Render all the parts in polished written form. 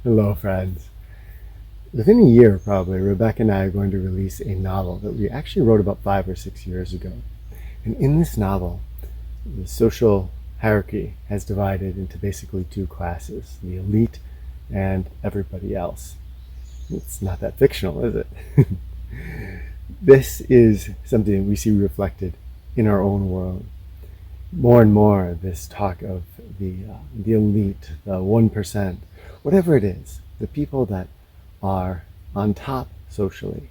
Hello, friends. Within a year, probably, Rebecca and I are going to release a novel that we actually wrote about 5 or 6 years ago. And in this novel, the social hierarchy has divided into basically two classes, the elite and everybody else. It's not that fictional, is it? This is something we see reflected in our own world. More and more, this talk of the elite, the 1%, whatever it is, the people that are on top socially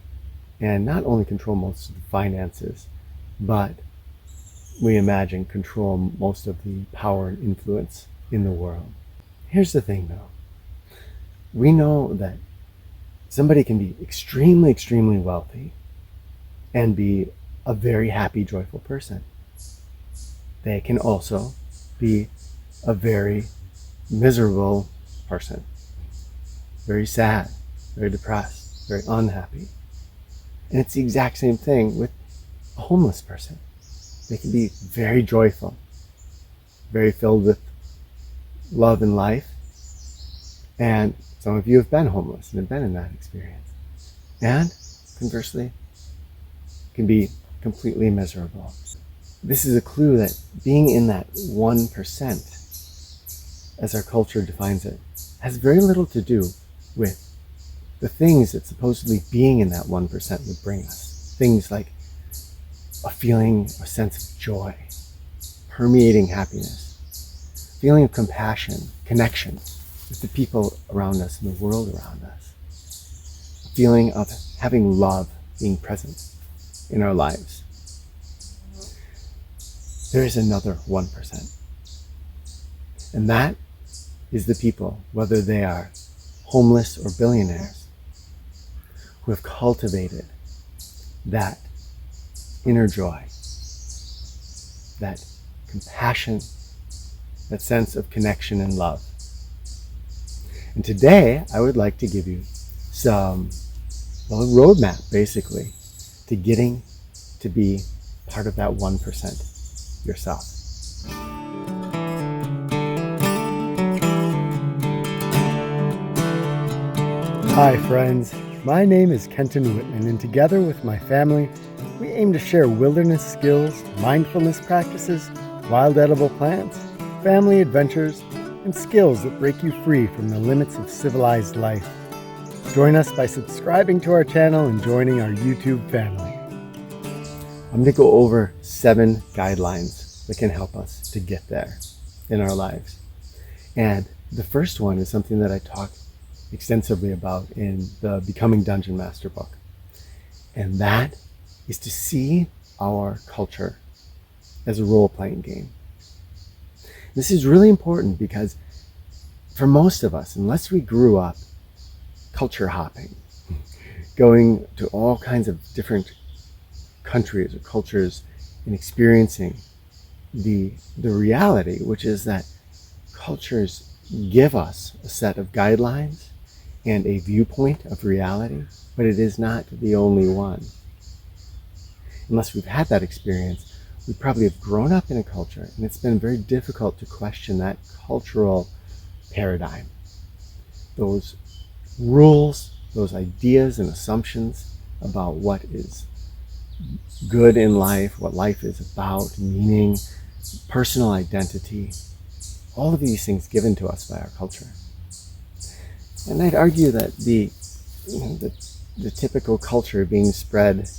and not only control most of the finances, but we imagine control most of the power and influence in the world. Here's the thing though. We know that somebody can be extremely, extremely wealthy and be a very happy, joyful person. They can also be a very miserable person, very sad, very depressed, very unhappy. And it's the exact same thing with a homeless person. They can be very joyful, very filled with love and life. And some of you have been homeless and have been in that experience. And conversely, can be completely miserable. This is a clue that being in that 1%, as our culture defines it, has very little to do with the things that supposedly being in that 1% would bring us. Things like a feeling, a sense of joy, permeating happiness, feeling of compassion, connection with the people around us and the world around us, a feeling of having love being present in our lives. There is another 1%. And that is the people, whether they are homeless or billionaires, who have cultivated that inner joy, that compassion, that sense of connection and love. And today, I would like to give you a roadmap, basically, to getting to be part of that 1% yourself. Hi friends, my name is Kenton Whitman, and together with my family, we aim to share wilderness skills, mindfulness practices, wild edible plants, family adventures, and skills that break you free from the limits of civilized life. Join us by subscribing to our channel and joining our YouTube family. I'm going to go over 7 guidelines that can help us to get there in our lives. And the first one is something that I talk extensively about in the Becoming Dungeon Master book. And that is to see our culture as a role-playing game. This is really important because for most of us, unless we grew up culture hopping, going to all kinds of different countries or cultures and experiencing the reality, which is that cultures give us a set of guidelines and a viewpoint of reality, but it is not the only one. Unless we've had that experience, we probably have grown up in a culture, and it's been very difficult to question that cultural paradigm. Those rules, those ideas and assumptions about what is good in life, what life is about, meaning, personal identity, all of these things given to us by our culture. And I'd argue that the typical culture being spread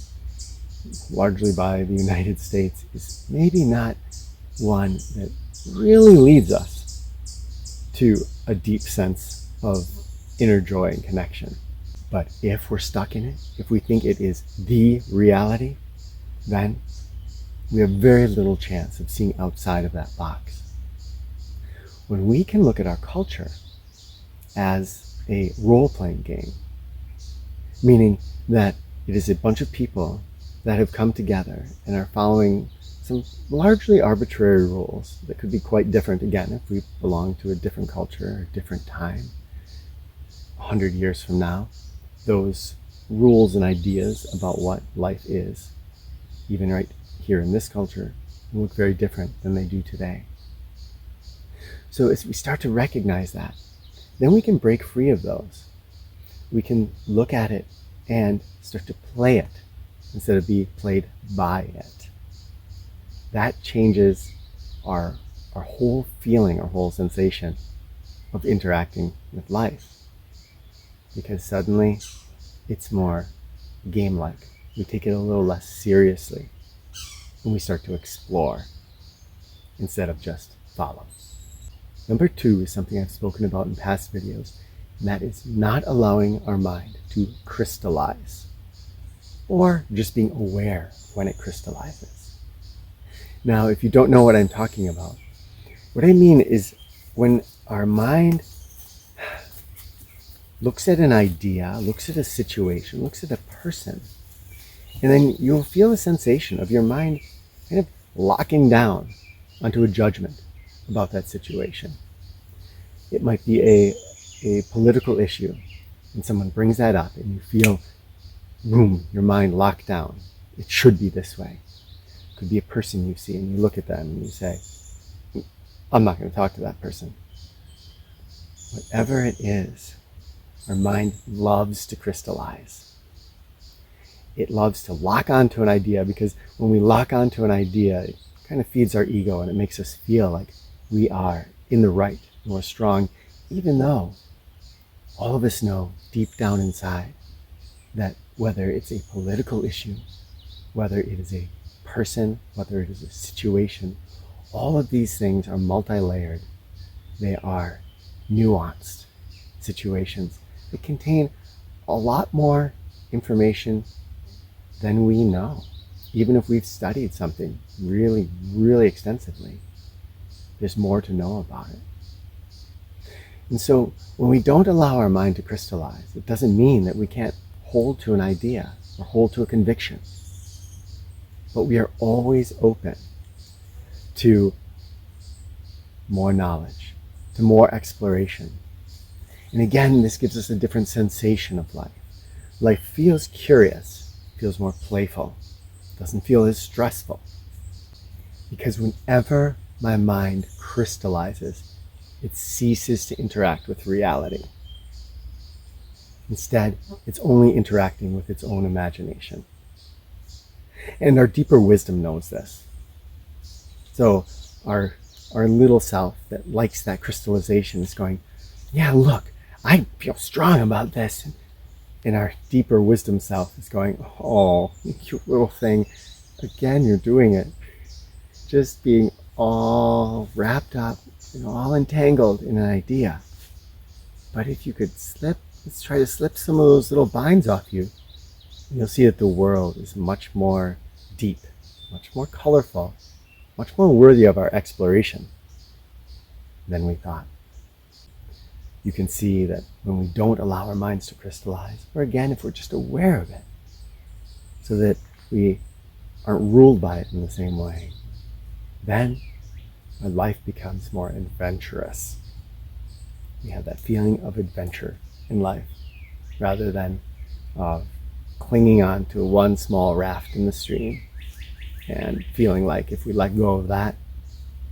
largely by the United States is maybe not one that really leads us to a deep sense of inner joy and connection. But if we're stuck in it, if we think it is the reality, then we have very little chance of seeing outside of that box. When we can look at our culture as a role-playing game, meaning that it is a bunch of people that have come together and are following some largely arbitrary rules that could be quite different, again, if we belong to a different culture or a different time. 100 years from now, those rules and ideas about what life is, even right here in this culture, will look very different than they do today. So as we start to recognize that, then we can break free of those. We can look at it and start to play it instead of being played by it. That changes our whole feeling, our whole sensation of interacting with life. Because suddenly it's more game-like. We take it a little less seriously and we start to explore instead of just follow. Number 2 is something I've spoken about in past videos, and that is not allowing our mind to crystallize, or just being aware when it crystallizes. Now, if you don't know what I'm talking about, what I mean is when our mind looks at an idea, looks at a situation, looks at a person, and then you'll feel the sensation of your mind kind of locking down onto a judgment about that situation. It might be a political issue, and someone brings that up, and you feel, boom, your mind locked down. It should be this way. It could be a person you see, and you look at them and you say, I'm not going to talk to that person. Whatever it is, our mind loves to crystallize. It loves to lock onto an idea, because when we lock onto an idea, it kind of feeds our ego and it makes us feel like we are in the right, more strong, even though all of us know deep down inside that whether it's a political issue, whether it is a person, whether it is a situation, all of these things are multi-layered. They are nuanced situations that contain a lot more information than we know. Even if we've studied something really, really extensively, there's more to know about it. And so when we don't allow our mind to crystallize, it doesn't mean that we can't hold to an idea or hold to a conviction. But we are always open to more knowledge, to more exploration. And again, this gives us a different sensation of life. Life feels curious, feels more playful, doesn't feel as stressful. Because whenever my mind crystallizes, it ceases to interact with reality. Instead, it's only interacting with its own imagination. And our deeper wisdom knows this. So our little self that likes that crystallization is going, yeah, look, I feel strong about this. And our deeper wisdom self is going, oh, you cute little thing. Again, you're doing it. Just being all wrapped up, all entangled in an idea. But if you could let's try to slip some of those little binds off you, and you'll see that the world is much more deep, much more colorful, much more worthy of our exploration than we thought. You can see that when we don't allow our minds to crystallize, or again, if we're just aware of it, so that we aren't ruled by it in the same way, then our life becomes more adventurous. We have that feeling of adventure in life, rather than clinging on to one small raft in the stream and feeling like if we let go of that,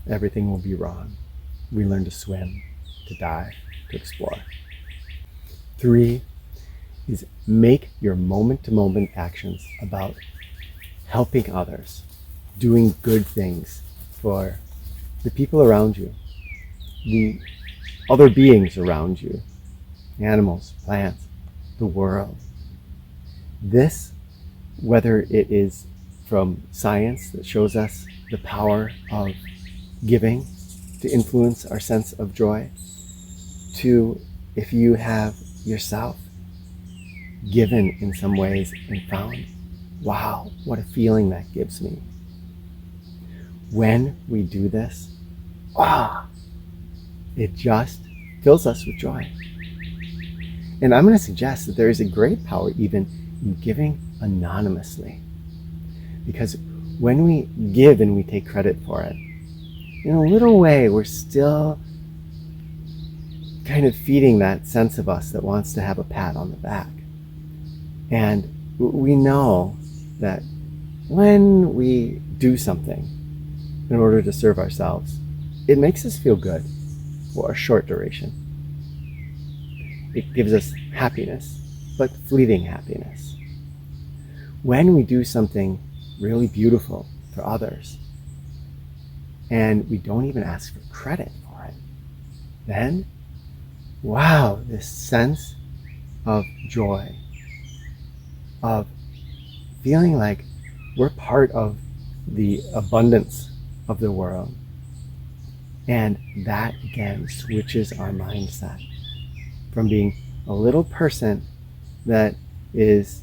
everything will be wrong. We learn to swim, to dive, to explore. 3 is make your moment-to-moment actions about helping others, doing good things for the people around you, the other beings around you, animals, plants, the world. This, whether it is from science that shows us the power of giving to influence our sense of joy, to if you have yourself given in some ways and found, wow, what a feeling that gives me. When we do this, it just fills us with joy. And I'm going to suggest that there is a great power even in giving anonymously. Because when we give and we take credit for it, in a little way, we're still kind of feeding that sense of us that wants to have a pat on the back. And we know that when we do something in order to serve ourselves, it makes us feel good for a short duration. it gives us happiness, but fleeting happiness. When we do something really beautiful for others, and we don't even ask for credit for it, then, wow, this sense of joy, of feeling like we're part of the abundance of the world. And that again switches our mindset from being a little person that is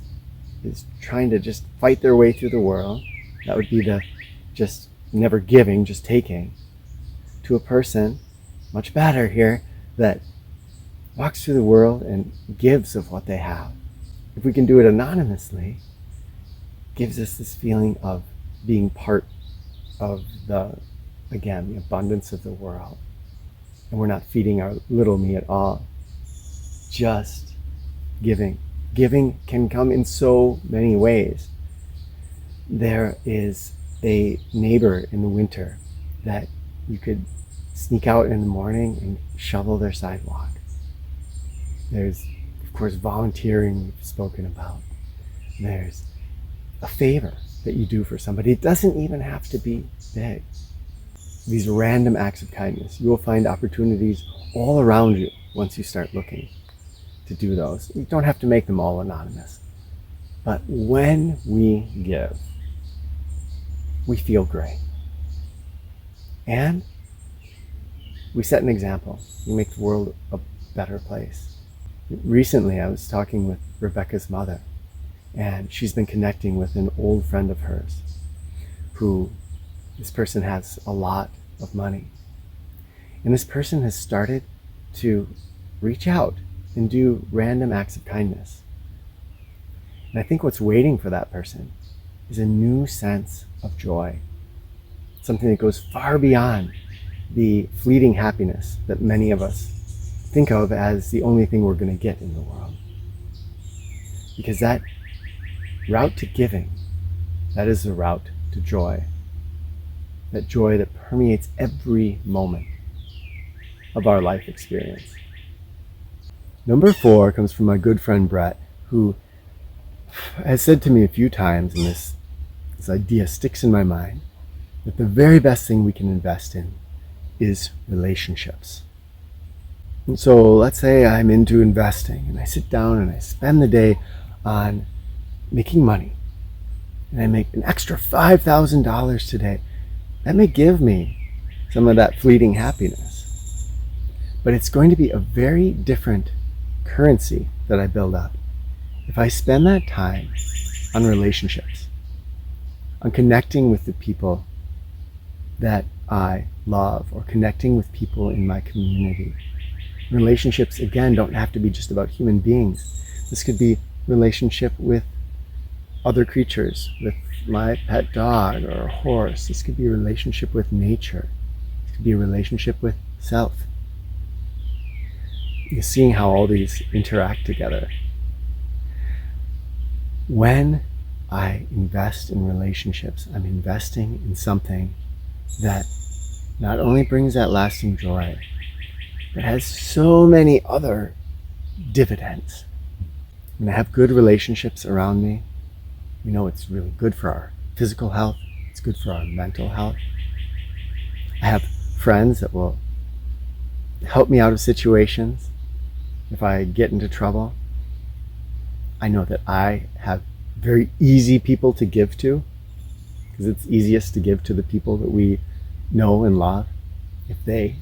trying to just fight their way through the world. That would be the just never giving, just taking, to a person much better here that walks through the world and gives of what they have. If we can do it anonymously, it gives us this feeling of being part of the abundance of the world. And we're not feeding our little me at all. Just giving. Giving can come in so many ways. There is a neighbor in the winter that you could sneak out in the morning and shovel their sidewalk. There's, of course, volunteering we've spoken about. There's a favor that you do for somebody. It doesn't even have to be big. These random acts of kindness, you will find opportunities all around you once you start looking to do those. You don't have to make them all anonymous. But when we give, we feel great. And we set an example. We make the world a better place. Recently, I was talking with Rebecca's mother, and she's been connecting with an old friend of hers who, this person has a lot of money. And this person has started to reach out and do random acts of kindness. And I think what's waiting for that person is a new sense of joy, something that goes far beyond the fleeting happiness that many of us think of as the only thing we're going to get in the world. Because that route to giving, that is the route to joy. That joy that permeates every moment of our life experience. Number 4 comes from my good friend Brett, who has said to me a few times, and this idea sticks in my mind, that the very best thing we can invest in is relationships. And so let's say I'm into investing and I sit down and I spend the day on making money, and I make an extra $5,000 today. That may give me some of that fleeting happiness, but it's going to be a very different currency that I build up if I spend that time on relationships, on connecting with the people that I love, or connecting with people in my community. Relationships, again, don't have to be just about human beings. This could be relationship with other creatures, with my pet dog or a horse. This could be a relationship with nature. This could be a relationship with self. You're seeing how all these interact together. When I invest in relationships, I'm investing in something that not only brings that lasting joy, but has so many other dividends. When I have good relationships around me, we know it's really good for our physical health, it's good for our mental health. I have friends that will help me out of situations if I get into trouble. I know that I have very easy people to give to, because it's easiest to give to the people that we know and love if they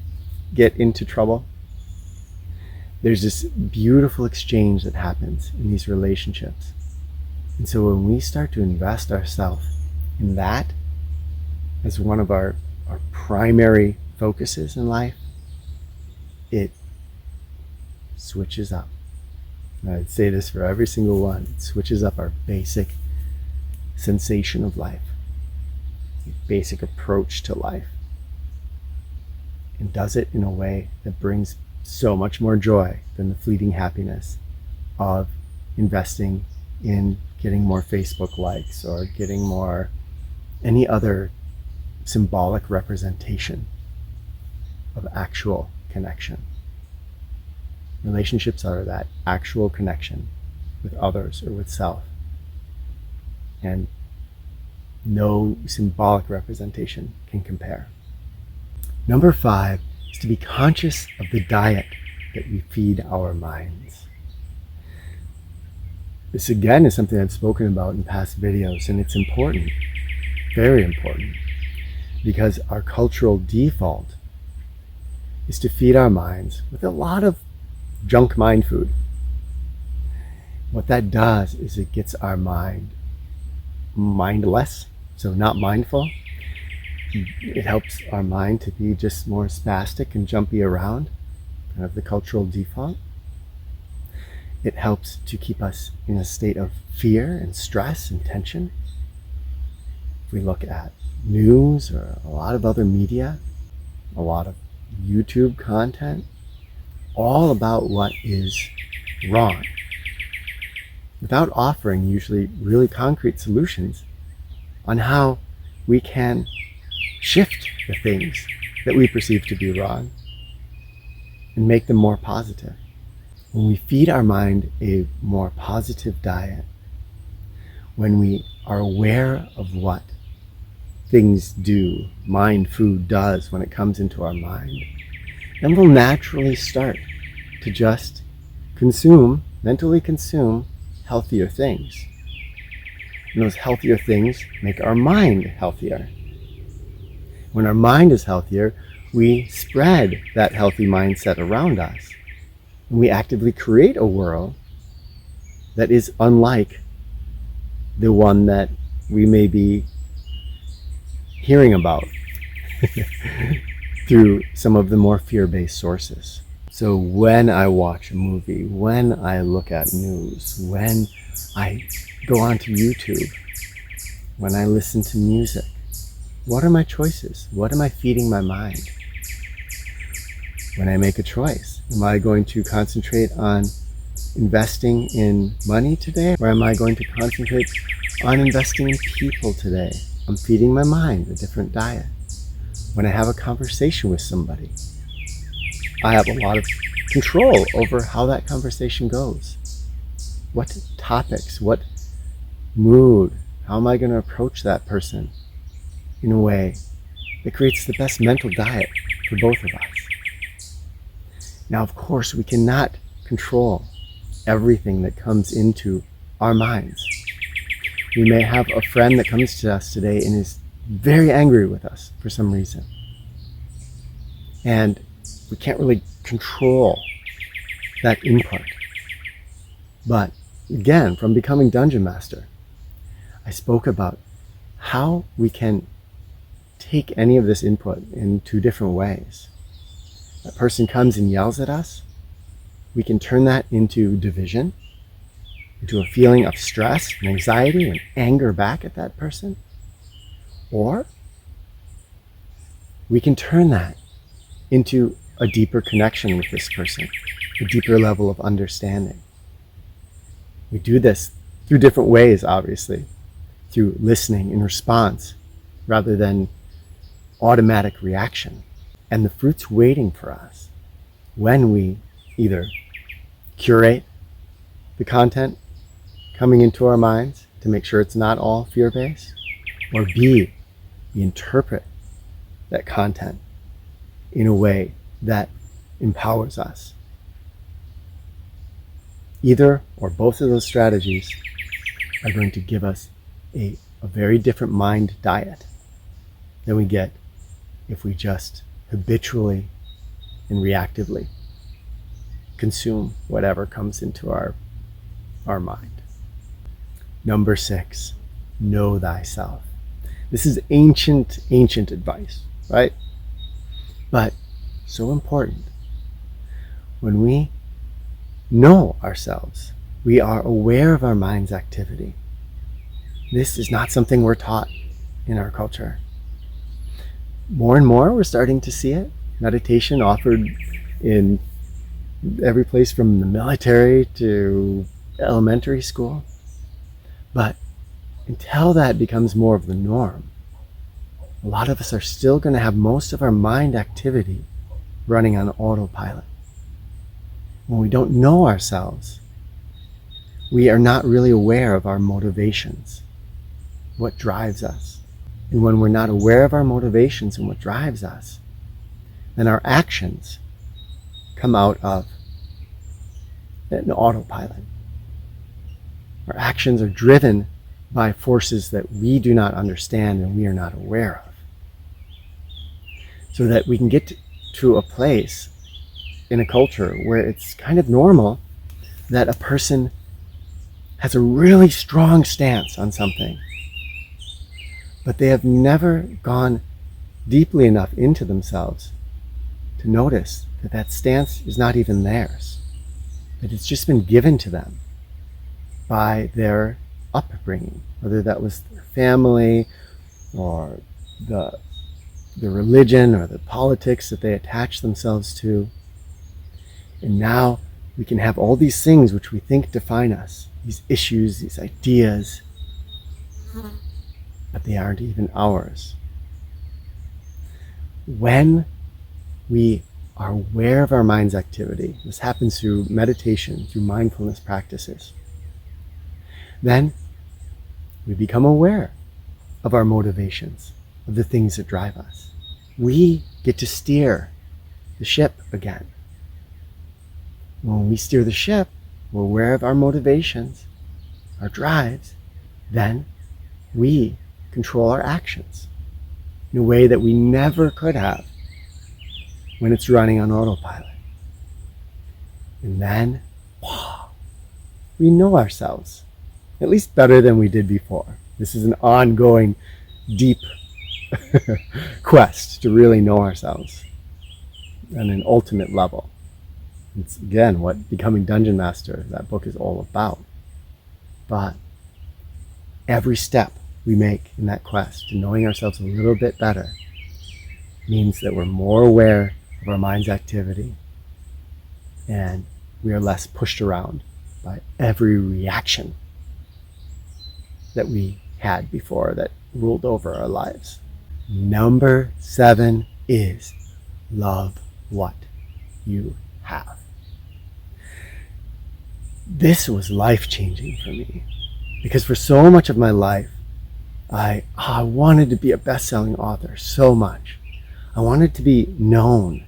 get into trouble. There's this beautiful exchange that happens in these relationships. And so when we start to invest ourselves in that as one of our primary focuses in life, it switches up. And I'd say this for every single one. It switches up our basic sensation of life, basic approach to life, and does it in a way that brings so much more joy than the fleeting happiness of investing in getting more Facebook likes or getting more any other symbolic representation of actual connection. Relationships are that actual connection with others or with self. And no symbolic representation can compare. Number 5 is to be conscious of the diet that we feed our minds. This again is something I've spoken about in past videos, and it's important, very important, because our cultural default is to feed our minds with a lot of junk mind food. What that does is it gets our mind mindless, so not mindful. It helps our mind to be just more spastic and jumpy around, kind of the cultural default. It helps to keep us in a state of fear and stress and tension. If we look at news or a lot of other media, a lot of YouTube content, all about what is wrong, without offering usually really concrete solutions on how we can shift the things that we perceive to be wrong and make them more positive. When we feed our mind a more positive diet, when we are aware of what things do, mind food does when it comes into our mind, then we'll naturally start to just mentally consume healthier things. And those healthier things make our mind healthier. When our mind is healthier, we spread that healthy mindset around us. And we actively create a world that is unlike the one that we may be hearing about through some of the more fear-based sources. So when I watch a movie, when I look at news, when I go onto YouTube, when I listen to music, what are my choices? What am I feeding my mind? When I make a choice, am I going to concentrate on investing in money today, or am I going to concentrate on investing in people today? I'm feeding my mind a different diet. When I have a conversation with somebody, I have a lot of control over how that conversation goes. What topics, what mood, how am I going to approach that person in a way that creates the best mental diet for both of us? Now, of course, we cannot control everything that comes into our minds. We may have a friend that comes to us today and is very angry with us for some reason. And we can't really control that input. But again, from becoming Dungeon Master, I spoke about how we can take any of this input in 2 different ways. That person comes and yells at us, we can turn that into division, into a feeling of stress and anxiety and anger back at that person. Or we can turn that into a deeper connection with this person, a deeper level of understanding. We do this through different ways, obviously, through listening in response rather than automatic reaction. And the fruit's waiting for us when we either curate the content coming into our minds to make sure it's not all fear-based, or B, we interpret that content in a way that empowers us. Either or both of those strategies are going to give us a very different mind diet than we get if we just habitually and reactively consume whatever comes into our mind. Number 6, know thyself. This is ancient advice, right? But so important. When we know ourselves, we are aware of our mind's activity. This is not something we're taught in our culture. More and more, we're starting to see it. Meditation offered in every place from the military to elementary school. But until that becomes more of the norm, a lot of us are still going to have most of our mind activity running on autopilot. when we don't know ourselves, we are not really aware of our motivations, what drives us. And when we're not aware of our motivations and what drives us, then our actions come out of an autopilot. Our actions are driven by forces that we do not understand and we are not aware of. So that we can get to a place in a culture where it's kind of normal that a person has a really strong stance on something, but they have never gone deeply enough into themselves to notice that that stance is not even theirs, that it's just been given to them by their upbringing, whether that was their family or the religion or the politics that they attach themselves to. And now we can have all these things which we think define us, these issues, these ideas, but they aren't even ours. When we are aware of our mind's activity, this happens through meditation, through mindfulness practices, then we become aware of our motivations, of the things that drive us. We get to steer the ship again. When we steer the ship, we're aware of our motivations, our drives, then we control our actions in a way that we never could have when it's running on autopilot. And then, we know ourselves, at least better than we did before. This is an ongoing, deep quest to really know ourselves on an ultimate level. It's again what Becoming Dungeon Master, that book, is all about. But every step we make in that quest to knowing ourselves a little bit better means that we're more aware of our mind's activity and we are less pushed around by every reaction that we had before that ruled over our lives. Number 7 is love what you have. This was life-changing for me because for so much of my life, I wanted to be a best-selling author so much. I wanted to be known.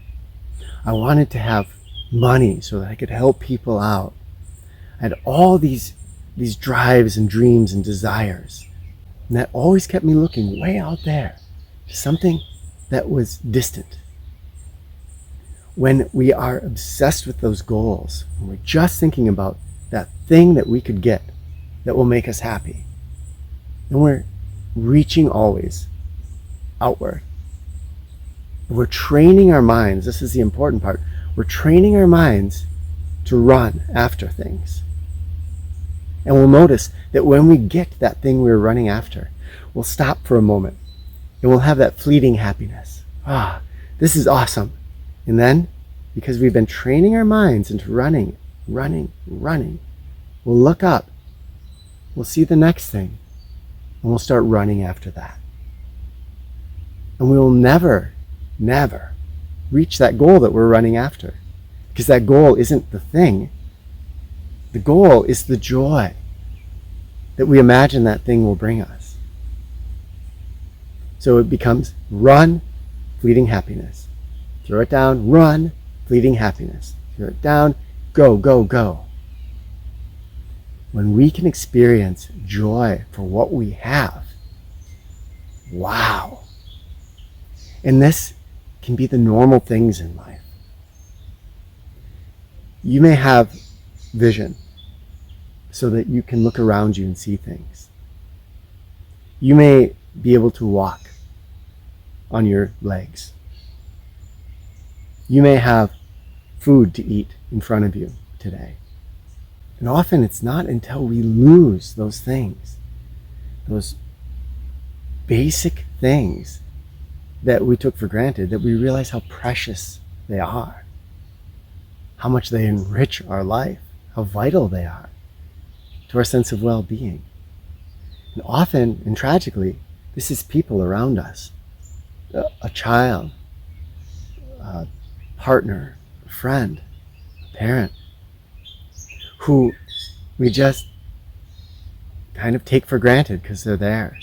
I wanted to have money so that I could help people out. I had all these drives and dreams and desires. And that always kept me looking way out there to something that was distant. When we are obsessed with those goals, when we're just thinking about that thing that we could get that will make us happy, then we're reaching always outward. We're training our minds, this is the important part, we're training our minds to run after things. And we'll notice that when we get that thing we're running after, we'll stop for a moment and we'll have that fleeting happiness. This is awesome. And then, because we've been training our minds into running, we'll look up, we'll see the next thing, and we'll start running after that. And we will never reach that goal that we're running after, because that goal isn't the thing. The goal is the joy that we imagine that thing will bring us. So it becomes run, fleeting happiness. Throw it down, run, fleeting happiness. Throw it down, go, go, go. When we can experience joy for what we have, wow. And this can be the normal things in life. You may have vision so that you can look around you and see things. You may be able to walk on your legs. You may have food to eat in front of you today. And often it's not until we lose those things, those basic things that we took for granted, that we realize how precious they are, how much they enrich our life, how vital they are to our sense of well-being. And often, and tragically, this is people around us, a child, a partner, a friend, a parent, who we just kind of take for granted because they're there.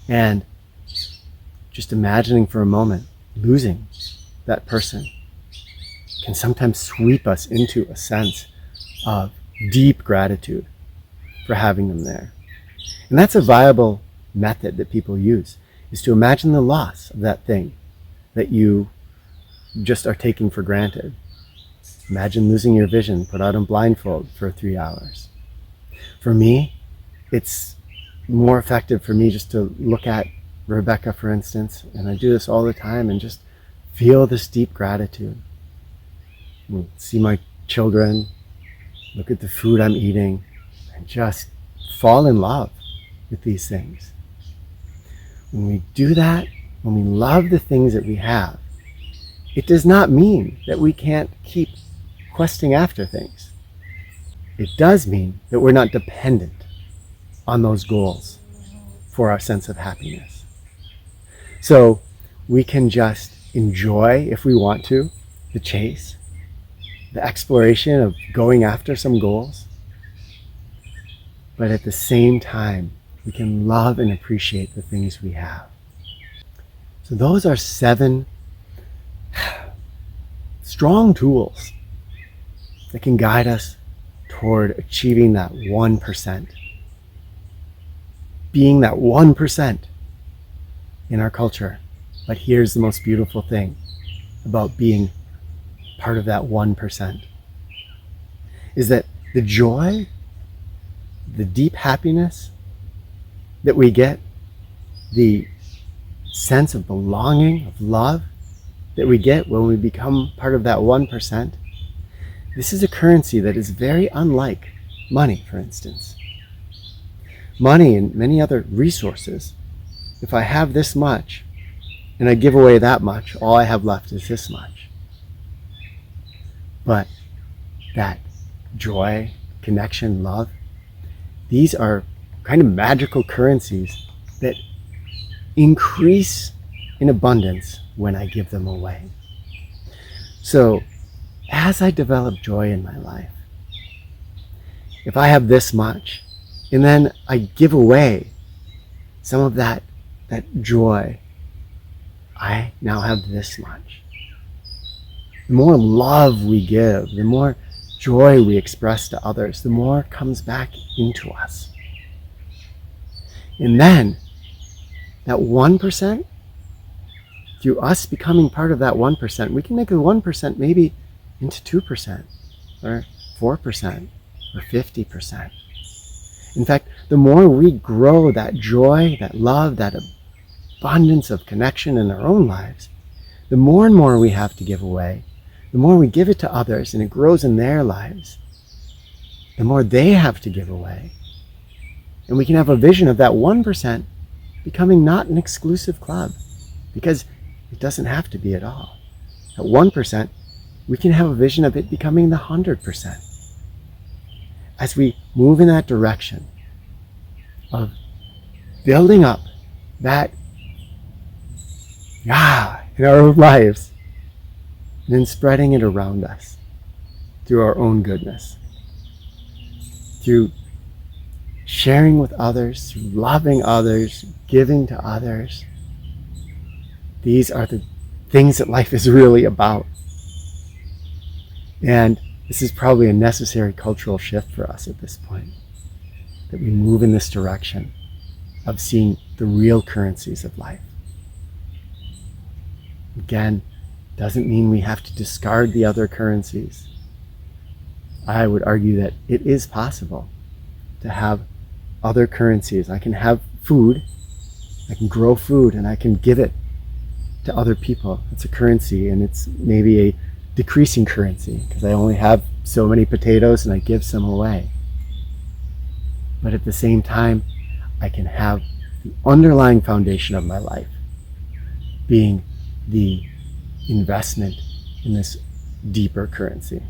And just imagining for a moment losing that person can sometimes sweep us into a sense of deep gratitude for having them there. And that's a viable method that people use, is to imagine the loss of that thing that you just are taking for granted. Imagine losing your vision, put out a blindfold for 3 hours. For me, it's more effective for me just to look at Rebecca, for instance, and I do this all the time, and just feel this deep gratitude. See my children, look at the food I'm eating, and just fall in love with these things. When we do that, when we love the things that we have, it does not mean that we can't keep questing after things. It does mean that we're not dependent on those goals for our sense of happiness. So we can just enjoy, if we want to, the chase, the exploration of going after some goals. But at the same time, we can love and appreciate the things we have. So those are 7 strong tools that can guide us toward achieving that 1%. Being that 1% in our culture. But here's the most beautiful thing about being part of that 1%, is that the joy, the deep happiness that we get, the sense of belonging, of love that we get when we become part of that 1%, this is a currency that is very unlike money, for instance. Money and many other resources, if I have this much and I give away that much, all I have left is this much. But that joy, connection, love, these are kind of magical currencies that increase in abundance when I give them away. So as I develop joy in my life, if I have this much and then I give away some of that joy, I now have this much. The more love we give, the more joy we express to others, the more comes back into us. And then that 1%, through us becoming part of that 1%, we can make the 1% maybe into 2% or 4% or 50%. In fact, the more we grow that joy, that love, that abundance of connection in our own lives, the more and more we have to give away. The more we give it to others and it grows in their lives, the more they have to give away. And we can have a vision of that 1% becoming not an exclusive club, because it doesn't have to be at all. At 1%, we can have a vision of it becoming the 100%. As we move in that direction of building up that in our own lives, and then spreading it around us through our own goodness, through sharing with others, through loving others, giving to others. These are the things that life is really about. And this is probably a necessary cultural shift for us at this point, that we move in this direction of seeing the real currencies of life. Again, doesn't mean we have to discard the other currencies. I would argue that it is possible to have other currencies. I can have food, I can grow food, and I can give it to other people. It's a currency, and it's maybe a decreasing currency because I only have so many potatoes and I give some away. But at the same time, I can have the underlying foundation of my life being the investment in this deeper currency.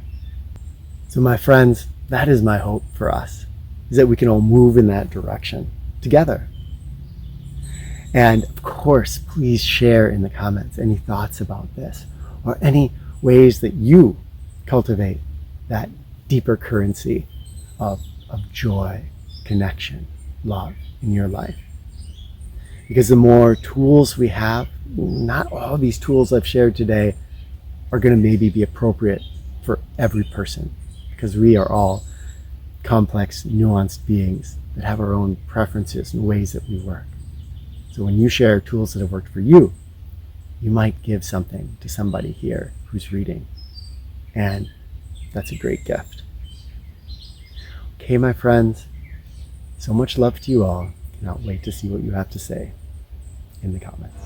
So my friends, that is my hope for us, is that we can all move in that direction together. And of course, please share in the comments any thoughts about this or any ways that you cultivate that deeper currency of joy, connection, love in your life. Because the more tools we have, not all these tools I've shared today are going to maybe be appropriate for every person, because we are all complex, nuanced beings that have our own preferences and ways that we work. So when you share tools that have worked for you, you might give something to somebody here who's reading. And that's a great gift. Okay, my friends, so much love to you all. Cannot wait to see what you have to say in the comments.